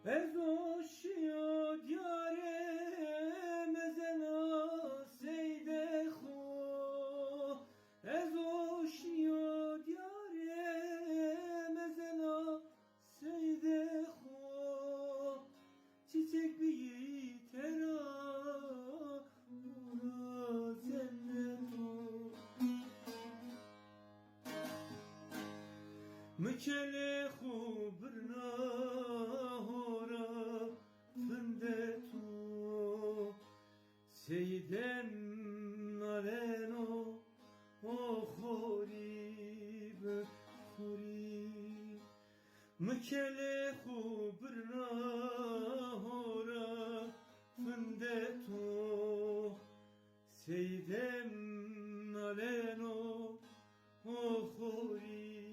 ازوشیو دیاره مزنا سیده خو ازوشیو دیاره مزنا سیده خو çiçek bir tera cennetu mükele khubrna hora fındetu seydem naleno o khorib khorib mükele khubrna hora fındetu seydem naleno o khorib